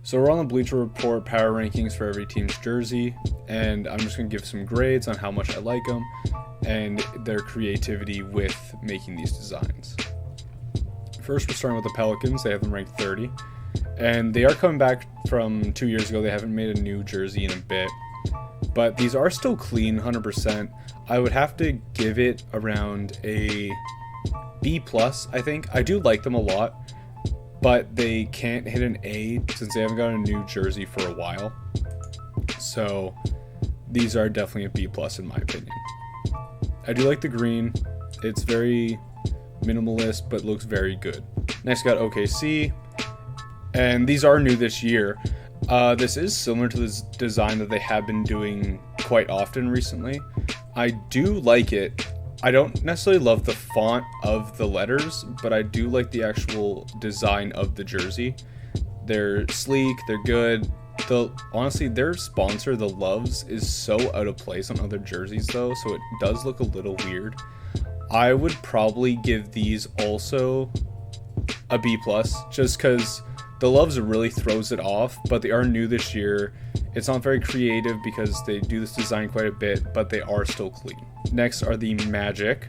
So we're on the Bleacher Report power rankings for every team's jersey, and I'm just going to give some grades on how much I like them and their creativity with making these designs. First, we're starting with the Pelicans. They have them ranked 30, and they are coming back from 2 years ago. They haven't made a new jersey in a bit, but these are still clean, 100%. I would have to give it around a B+, I think. I do like them a lot, but they can't hit an A since they haven't got a new jersey for a while. So these are definitely a B+ in my opinion. I do like the green. It's very minimalist, but looks very good. Next, got OKC, and these are new this year. This is similar to this design that they have been doing quite often recently. I do like it. I don't necessarily love the font of the letters, but I do like the actual design of the jersey. They're sleek, they're good. Honestly, their sponsor, the Loves, is so out of place on other jerseys though, so it does look a little weird. I would probably give these also a B+, just because the Loves really throws it off, but they are new this year. It's not very creative because they do this design quite a bit, but they are still clean. Next are the Magic,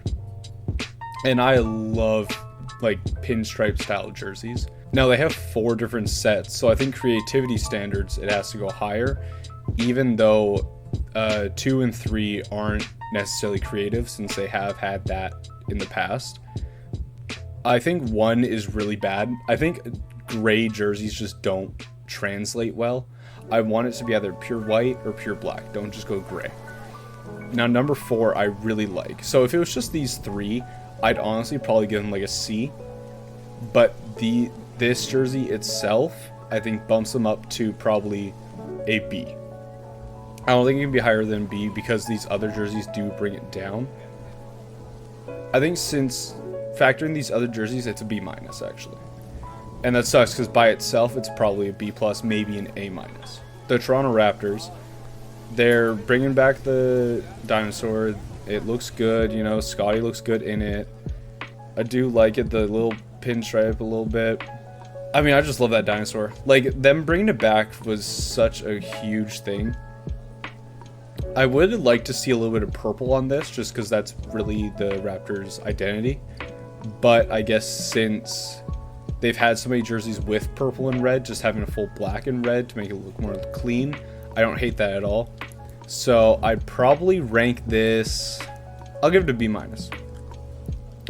and I love like pinstripe style jerseys. Now they have 4 different sets, so I think creativity standards, it has to go higher, even though 2 and 3 aren't necessarily creative since they have had that in the past. I think 1 is really bad. I think gray jerseys just don't translate well. I want it to be either pure white or pure black. Don't just go gray. Now number 4 I really like. So if it was just these 3, I'd honestly probably give them like a C. But this jersey itself, I think bumps them up to probably a B. I don't think it can be higher than B because these other jerseys do bring it down. I think since factoring these other jerseys, it's a B- actually. And that sucks because by itself, it's probably a B+, maybe an A-. The Toronto Raptors, they're bringing back the dinosaur. It looks good, you know, Scotty looks good in it. I do like it, the little pinstripe a little bit. I mean, I just love that dinosaur. Like, them bringing it back was such a huge thing. I would like to see a little bit of purple on this, just because that's really the Raptors' identity. But I guess since they've had so many jerseys with purple and red, just having a full black and red to make it look more clean, I don't hate that at all. So I'd probably rank this, I'll give it a B-.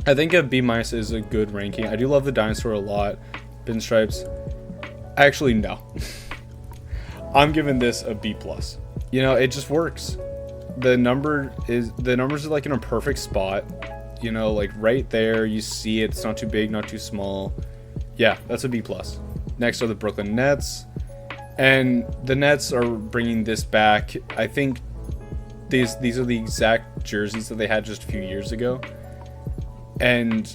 I think a B- is a good ranking. I do love the dinosaur a lot. Pinstripes. Actually, no. I'm giving this a B+. You know, it just works. The numbers are like in a perfect spot. You know, like right there, you see it. It's not too big, not too small. Yeah, that's a B+. Next are the Brooklyn Nets. And the Nets are bringing this back. I think these are the exact jerseys that they had just a few years ago. And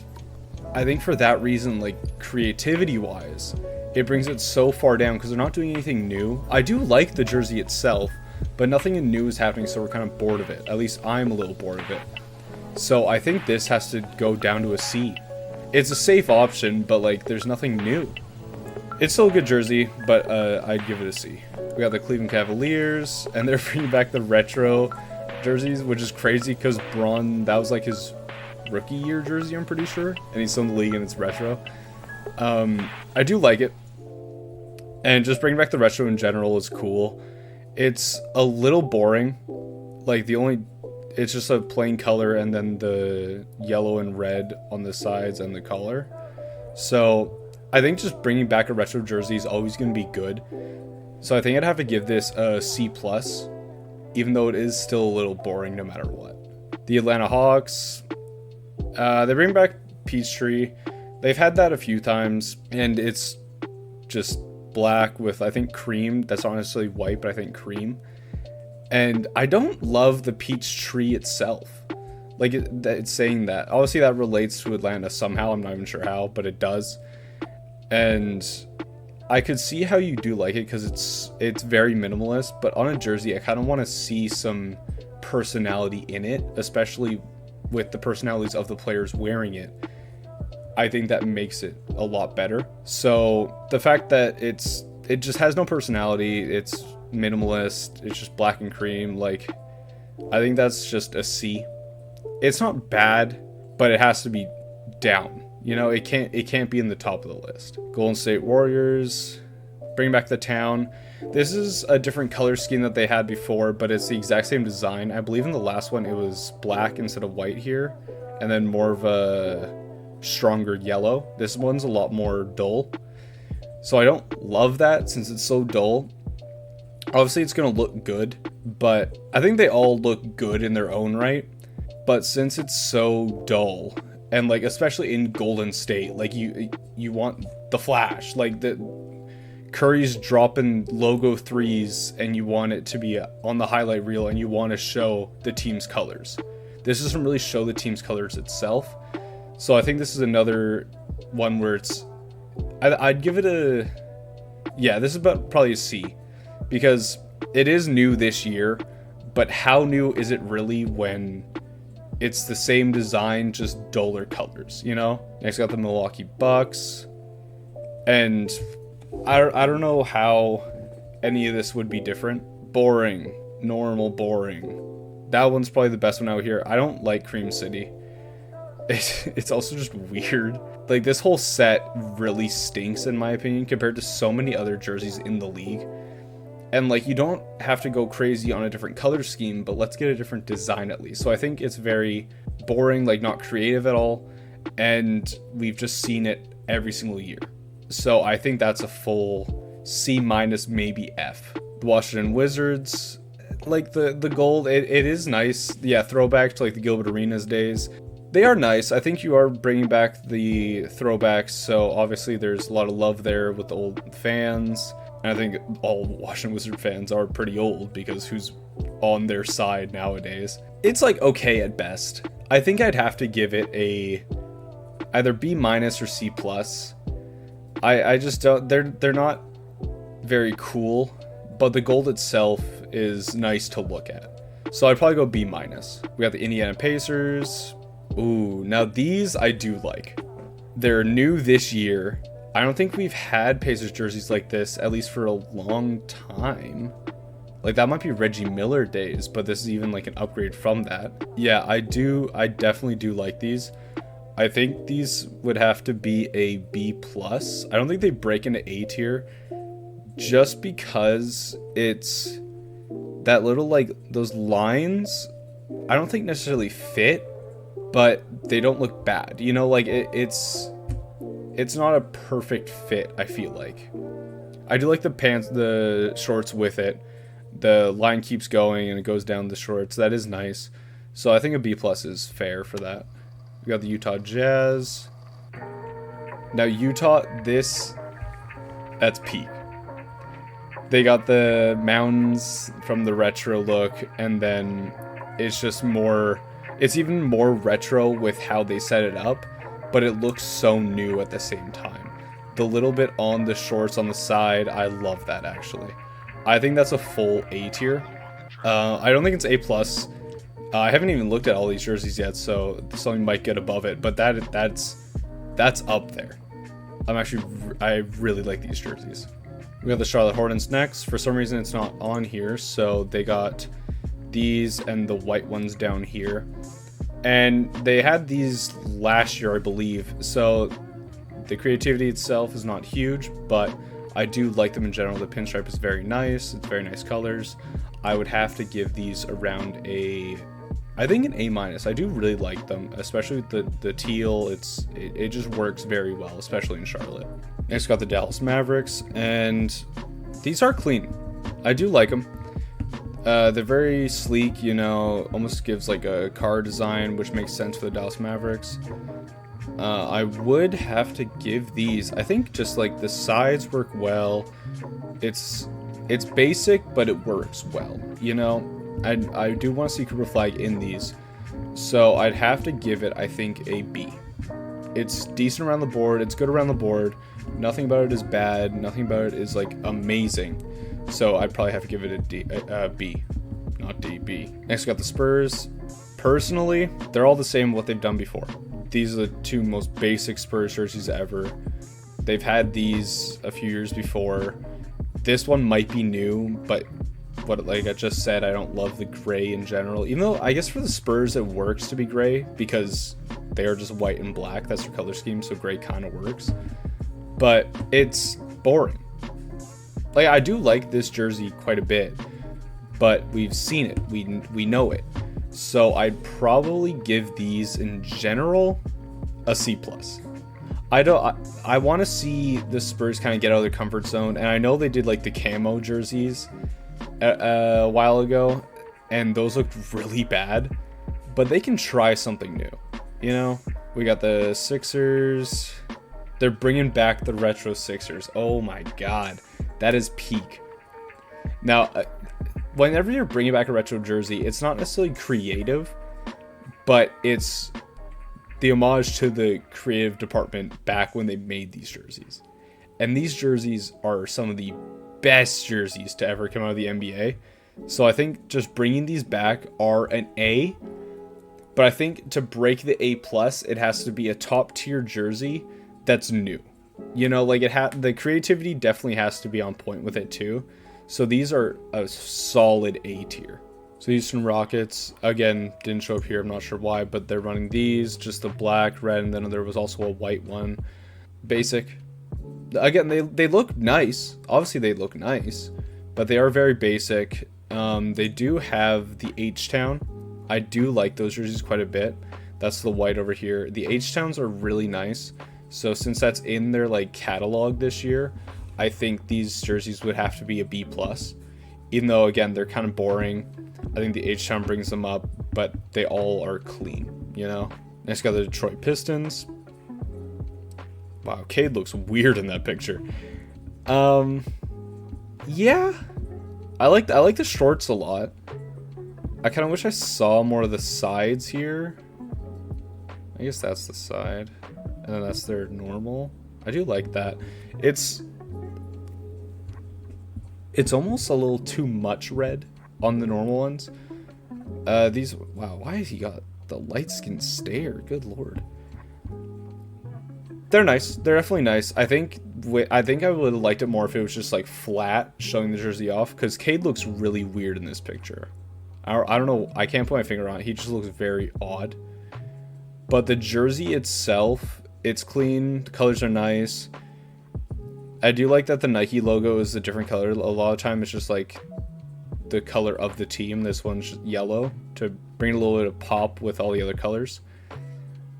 I think for that reason, like creativity-wise, it brings it so far down because they're not doing anything new. I do like the jersey itself, but nothing new is happening, so we're kind of bored of it. At least I'm a little bored of it. So I think this has to go down to a C. It's a safe option, but like there's nothing new. It's still a good jersey, but I'd give it a C. We got the Cleveland Cavaliers, and they're bringing back the retro jerseys, which is crazy because Braun, that was like his rookie year jersey, I'm pretty sure, and he's still in the league and it's retro. I do like it, and just bringing back the retro in general is cool. It's a little boring, like it's just a plain color and then the yellow and red on the sides and the collar. So I think just bringing back a retro jersey is always going to be good. So I think I'd have to give this a C+, even though it is still a little boring no matter what. The Atlanta Hawks, they bring back Peachtree. They've had that a few times, and it's just black with, I think, cream. That's not necessarily white, but I think cream. And I don't love the Peachtree itself. Like, it's saying that. Obviously, that relates to Atlanta somehow. I'm not even sure how, but it does. And I could see how you do like it because it's very minimalist. But on a jersey, I kind of want to see some personality in it, especially with the personalities of the players wearing it. I think that makes it a lot better. So the fact that it's it just has no personality. It's minimalist. It's just black and cream. Like, I think that's just a C. It's not bad, but it has to be down. You know, it can't be in the top of the list. Golden State Warriors, bring back the town. This is a different color scheme that they had before, but it's the exact same design. I believe in the last one it was black instead of white here, and then more of a stronger yellow. This one's a lot more dull. So I don't love that since it's so dull. Obviously it's going to look good, but I think they all look good in their own right. But since it's so dull, and like especially in Golden State, like you want the flash, like the Curry's dropping logo threes and you want it to be on the highlight reel and you want to show the team's colors. This doesn't really show the team's colors itself. So I think this is another one where I'd give it a, yeah, this is about probably a C, because it is new this year, but how new is it really when it's the same design, just duller colors, you know? Next got the Milwaukee Bucks, and I don't know how any of this would be different. Boring. Normal boring. That one's probably the best one out here. I don't like Cream City. It's also just weird. Like, this whole set really stinks in my opinion compared to so many other jerseys in the league. And like, you don't have to go crazy on a different color scheme, but let's get a different design at least. So I think it's very boring, like not creative at all. And we've just seen it every single year. So I think that's a full C minus, maybe F. The Washington Wizards, like the gold, it is nice. Yeah, throwback to like the Gilbert Arenas days. They are nice. I think you are bringing back the throwbacks, so obviously there's a lot of love there with the old fans. And I think all Washington Wizard fans are pretty old, because who's on their side nowadays? It's like okay at best. I think I'd have to give it a either B minus or C plus. I just don't, they're not very cool, but the gold itself is nice to look at. So I'd probably go B minus. We got the Indiana Pacers. Ooh, now these I do like. They're new this year. I don't think we've had Pacers jerseys like this, at least for a long time. Like, that might be Reggie Miller days, but this is even like an upgrade from that. Yeah, I definitely do like these. I think these would have to be a B plus. I don't think they break into A tier, just because it's that little, like, those lines, I don't think necessarily fit, but they don't look bad. You know, like, it's not a perfect fit, I feel like. I do like the pants, the shorts with it. The line keeps going and it goes down the shorts. That is nice. So I think a B plus is fair for that. We got the Utah Jazz. Now Utah, that's peak. They got the mountains from the retro look, and then it's just more, it's even more retro with how they set it up, but it looks so new at the same time. The little bit on the shorts on the side, I love that actually. I think that's a full A tier. I don't think it's A plus. I haven't even looked at all these jerseys yet, so something might get above it, but that's up there. I really like these jerseys. We got the Charlotte Hornets next. For some reason it's not on here, so they got these and the white ones down here. And they had these last year, I believe, so the creativity itself is not huge, but I do like them in general. The pinstripe is very nice. It's very nice colors. I would have to give these around I think an A minus. I do really like them, especially with the teal. It just works very well, especially in Charlotte. Next, got the Dallas Mavericks, and these are clean. I do like them. They're very sleek, you know, almost gives like a car design, which makes sense for the Dallas Mavericks. I would have to give these, I think just like the sides work well. It's basic, but it works well, you know. I do want to see Cooper Flag in these, so I'd have to give it, I think, a B. It's decent around the board. It's good around the board. Nothing about it is bad. Nothing about it is like amazing. So I'd probably have to give it a B, not D, B. Next, we got the Spurs. Personally, they're all the same what they've done before. These are the two most basic Spurs jerseys ever. They've had these a few years before, this one might be new, but what like I just said, I don't love the gray in general. Even though I guess for the Spurs it works to be gray because they are just white and black. That's their color scheme, so gray kind of works. But it's boring. Like, I do like this jersey quite a bit, but we've seen it. We know it. So I'd probably give these in general a C+. I want to see the Spurs kind of get out of their comfort zone, and I know they did like the camo jerseys a while ago, and those looked really bad, but they can try something new. You know, we got the Sixers. They're bringing back the retro Sixers. Oh my god, that is peak. Now, whenever you're bringing back a retro jersey, it's not necessarily creative, but it's the homage to the creative department back when they made these jerseys. And these jerseys are some of the best jerseys to ever come out of the NBA. So I think just bringing these back are an A. But I think to break the A+, it has to be a top tier jersey that's new. You know, like the creativity definitely has to be on point with it too. So these are a solid A tier. So Houston Rockets, again, didn't show up here. I'm not sure why, but they're running these, just the black, red, and then there was also a white one. Basic. Again, they look nice. Obviously, they look nice, but they are very basic. They do have the H-Town. I do like those jerseys quite a bit. That's the white over here. The H-Towns are really nice. So since that's in their like catalog this year, I think these jerseys would have to be a B+. Even though, again, they're kind of boring. I think the H-Town brings them up, but they all are clean, you know? Next got the Detroit Pistons. Wow, Cade looks weird in that picture. Yeah. I like the shorts a lot. I kind of wish I saw more of the sides here. I guess that's the side. And then that's their normal. I do like that. It's almost a little too much red on the normal ones. These, wow, why has he got the light skin stare? Good lord. They're nice. They're definitely nice. I think I would have liked it more if it was just like flat, showing the jersey off, because Cade looks really weird in this picture. I don't know. I can't put my finger on it. He just looks very odd. But the jersey itself, it's clean. The colors are nice. I do like that the Nike logo is a different color. A lot of time it's just like the color of the team. This one's yellow to bring a little bit of pop with all the other colors.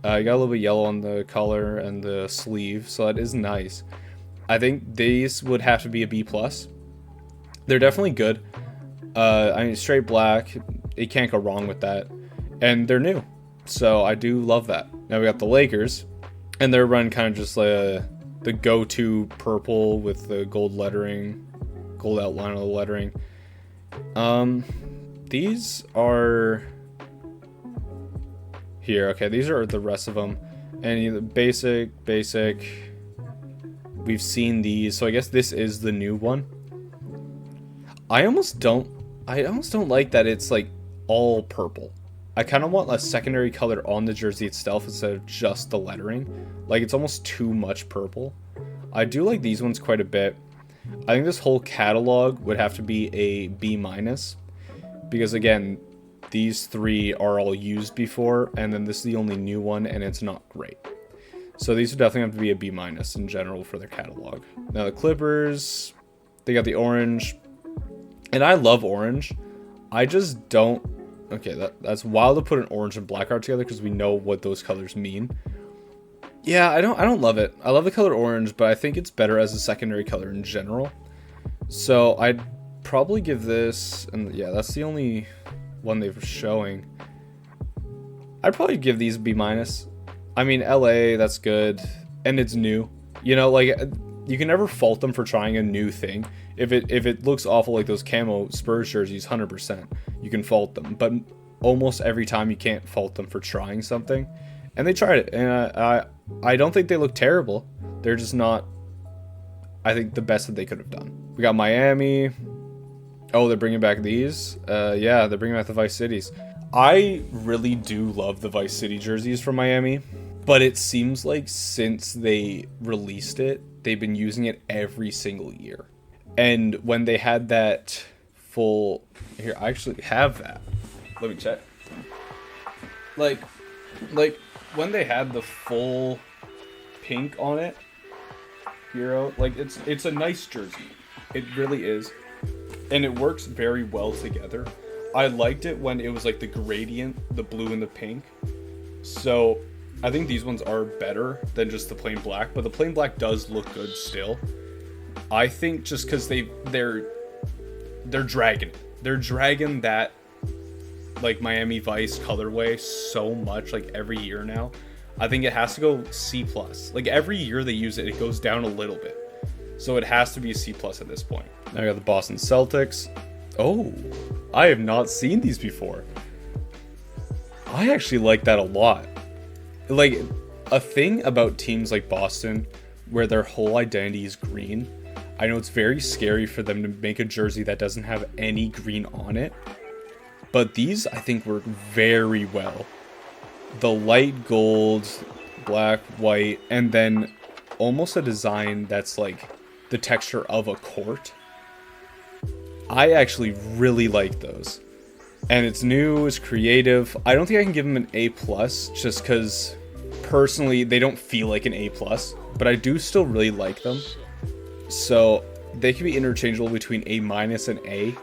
You got a little bit yellow on the collar and the sleeve, so that is nice. I think these would have to be a B+. They're definitely good. I mean, straight black, you can't go wrong with that. And they're new, so I do love that. Now we got the Lakers, and they're running kind of just like the go-to purple with the gold lettering, gold outline of the lettering. These are here. Okay, these are the rest of them. And the basic. We've seen these, so I guess this is the new one. I almost don't like that it's like all purple. I kind of want a secondary color on the jersey itself instead of just the lettering. Like, it's almost too much purple. I do like these ones quite a bit. I think this whole catalog would have to be a B-, because again, these three are all used before, and then this is the only new one, and it's not great. So these would definitely have to be a B- in general for their catalog. Now the Clippers, they got the orange, and I love orange. I just don't. Okay, that's wild to put an orange and black art together because we know what those colors mean. Yeah, I don't love it. I love the color orange, but I think it's better as a secondary color in general. So I'd probably give this, and yeah, that's the only one they're showing. I'd probably give these B-. I mean, LA, that's good, and it's new. You know, like, you can never fault them for trying a new thing. If it looks awful like those camo Spurs jerseys, 100%, you can fault them. But almost every time you can't fault them for trying something. And they tried it, and I don't think they look terrible. They're just not, I think, the best that they could have done. We got Miami. Oh, they're bringing back these? Yeah, they're bringing back the Vice Cities. I really do love the Vice City jerseys from Miami, but it seems like since they released it, they've been using it every single year. And when they had that full, here, I actually have that. Let me check. Like when they had the full pink on it, hero, like it's a nice jersey. It really is. And it works very well together. I liked it when it was like the gradient, the blue and the pink. So I think these ones are better than just the plain black, but the plain black does look good still. I think just because they're dragging that like Miami Vice colorway so much, like every year now. I think it has to go C+. Like every year they use it, it goes down a little bit. So it has to be a C+ at this point. Now I got the Boston Celtics. Oh, I have not seen these before. I actually like that a lot. Like, a thing about teams like Boston where their whole identity is green, I know it's very scary for them to make a jersey that doesn't have any green on it, but these I think work very well. The light gold, black, white, and then almost a design that's like the texture of a court. I actually really like those. And it's new, it's creative. I don't think I can give them an A+, just because personally they don't feel like an A+, but I do still really like them. So they can be interchangeable between A- and A,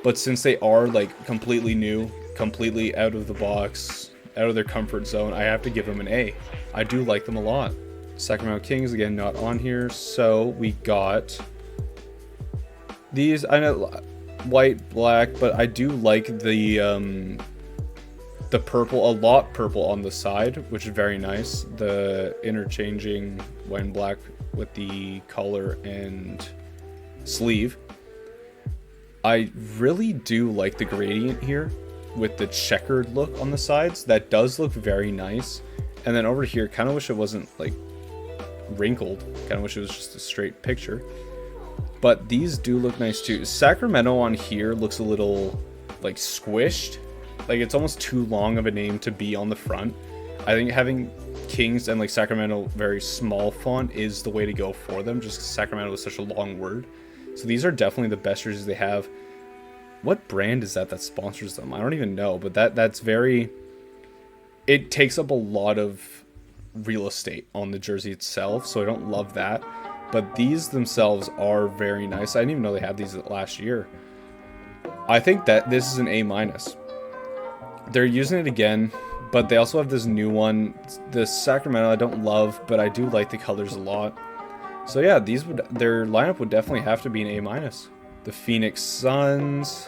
but since they are like completely new, completely out of the box, out of their comfort zone, I have to give them an A. I do like them a lot. Sacramento Kings, again, not on here. So we got these, I know, white, black, but I do like the purple, a lot purple on the side, which is very nice. The interchanging white and black with the collar and sleeve. I really do like the gradient here with the checkered look on the sides. That does look very nice. And then over here, kind of wish it wasn't like wrinkled. Kind of wish it was just a straight picture. But these do look nice too. Sacramento on here looks a little like squished. Like it's almost too long of a name to be on the front. I think having Kings and like Sacramento very small font is the way to go for them, just because Sacramento is such a long word. So these are definitely the best jerseys they have. What brand is that sponsors them? I don't even know, but that's very, it takes up a lot of real estate on the jersey itself, so I don't love that. But these themselves are very nice. I didn't even know they had these last year. I think that this is an A-. They're using it again, but they also have this new one. The Sacramento I don't love, but I do like the colors a lot. So yeah, their lineup would definitely have to be an A-. The Phoenix Suns.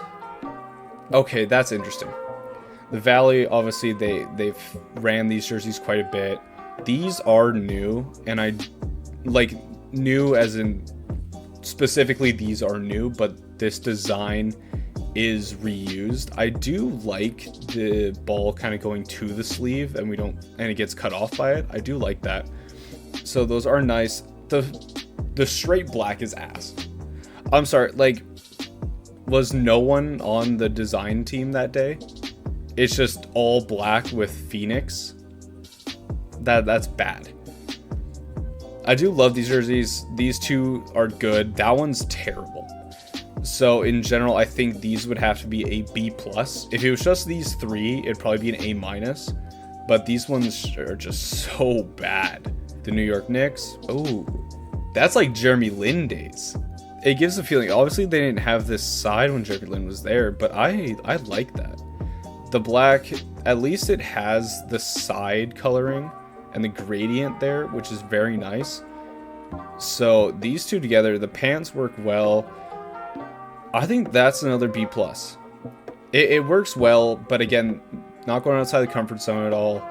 Okay, that's interesting. The Valley, obviously, they've ran these jerseys quite a bit. These are new, and I like new as in specifically these are new, but this design is reused. I do like the ball kind of going to the sleeve and it gets cut off by it. I do like that. So those are nice. The straight black is ass. I'm sorry, like, was no one on the design team that day? It's just all black with Phoenix. That's bad. I do love these jerseys. These two are good. That one's terrible. So in general, I think these would have to be a B+. If it was just these three, it'd probably be an A-. But these ones are just so bad. The New York Knicks. Oh, that's like Jeremy Lin days. It gives a feeling. Obviously, they didn't have this side when Jeremy Lin was there, but I like that. The black, at least it has the side coloring and the gradient there, which is very nice. So these two together, the pants work well. I think that's another B+. It works well, but again, not going outside the comfort zone at all.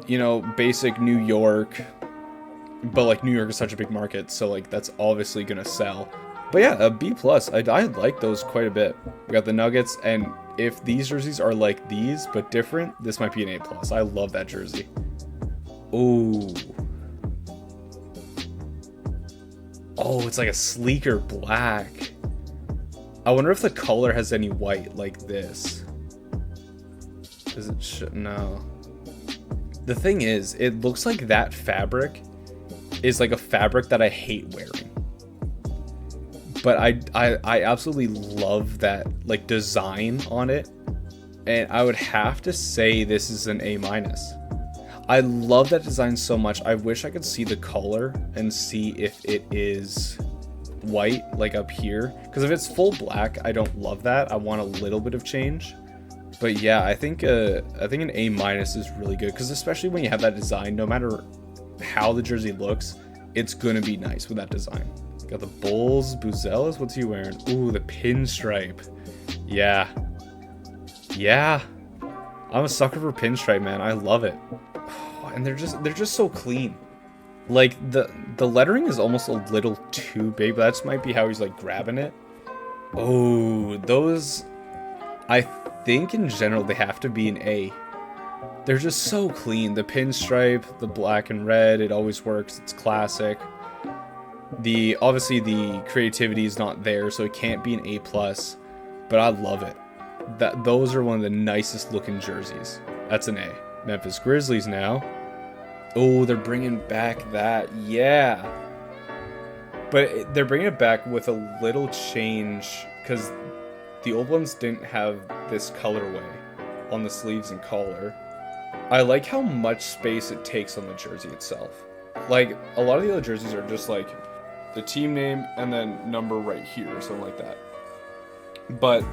You know, basic New York, but like New York is such a big market, so like that's obviously gonna sell. But yeah, a B+. I like those quite a bit. We got the Nuggets, and if these jerseys are like these but different, this might be an A+. I love that jersey. Ooh. Oh, it's like a sleeker black. I wonder if the color has any white like this. Does it? No. The thing is, it looks like that fabric is like a fabric that I hate wearing. But I absolutely love that like design on it, and I would have to say this is an A minus. I love that design so much. I wish I could see the color and see if it is white like up here, because if it's full black, I don't love that. I want a little bit of change. But yeah, I think an A minus is really good, because especially when you have that design, no matter how the jersey looks, it's gonna be nice with that design. Got the Bulls, Buzelis, what's he wearing? Ooh, the pinstripe. Yeah. I'm a sucker for pinstripe, man. I love it. And they're just so clean. Like the lettering is almost a little too big, but that might be how he's like grabbing it. Oh, those, I think in general they have to be an A. They're just so clean. The pinstripe, the black and red, it always works. It's classic. Obviously the creativity is not there, so it can't be an A+, but I love it. Those are one of the nicest looking jerseys. That's an A. Memphis Grizzlies now. Oh, they're bringing back that. Yeah. But they're bringing it back with a little change, because the old ones didn't have this colorway on the sleeves and collar. I like how much space it takes on the jersey itself. Like, a lot of the other jerseys are just like the team name and then number right here or something like that. But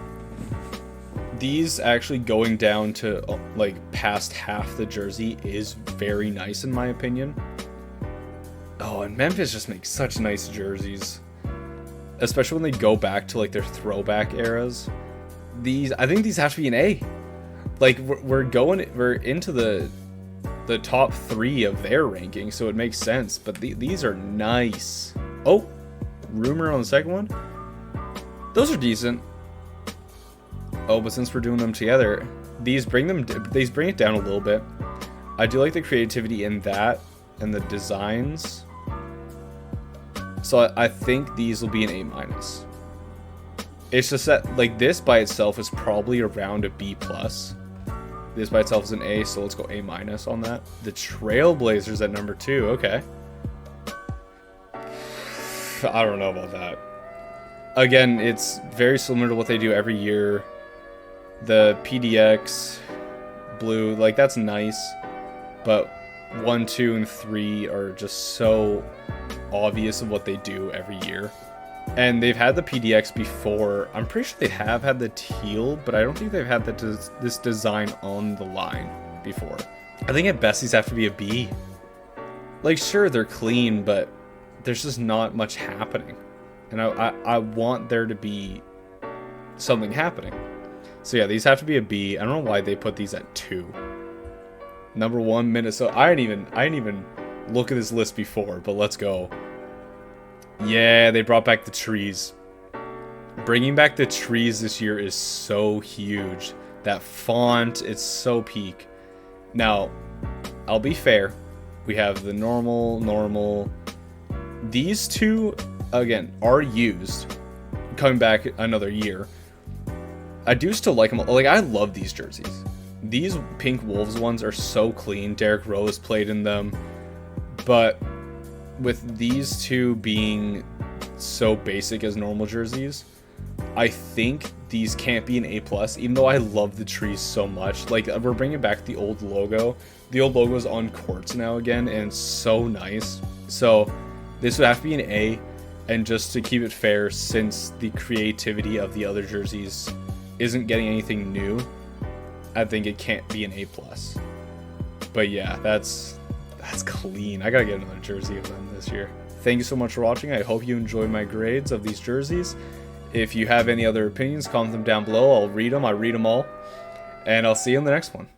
these actually going down to like past half the jersey is very nice in my opinion. Oh, and Memphis just makes such nice jerseys, especially when they go back to like their throwback eras. I think these have to be an A. Like we're into the top 3 of their ranking, so it makes sense. But these are nice. Oh, rumor on the second one. Those are decent. Oh, but since we're doing them together, these bring it down a little bit. I do like the creativity in that and the designs. So I think these will be an A-. It's just that like this by itself is probably around a B+. This by itself is an A, so let's go A- on that. The Trailblazers at number 2, okay. I don't know about that. Again, it's very similar to what they do every year. The PDX blue, like that's nice, but 1, 2, and 3 are just so obvious of what they do every year. And they've had the PDX before. I'm pretty sure they have had the teal, but I don't think they've had this design on the line before. I think at best these have to be a B. Like sure, they're clean, but there's just not much happening. And I want there to be something happening. So yeah, these have to be a B. I don't know why they put these at 2. Number 1, Minnesota. I didn't even look at this list before, but let's go. Yeah, they brought back the trees. Bringing back the trees this year is so huge. That font, it's so peak. Now, I'll be fair. We have the normal. These two, again, are used. Coming back another year. I do still like them. Like, I love these jerseys. These Pink Wolves ones are so clean. Derrick Rose played in them. But with these two being so basic as normal jerseys, I think these can't be an A+, even though I love the trees so much. Like, we're bringing back the old logo. The old logo is on courts now again, and it's so nice. So this would have to be an A. And just to keep it fair, since the creativity of the other jerseys isn't getting anything new, I think it can't be an A+. But yeah, that's clean. I gotta get another jersey of them this year. Thank you so much for watching. I hope you enjoyed my grades of these jerseys. If you have any other opinions, comment them down below. I'll read them. I read them all. And I'll see you in the next one.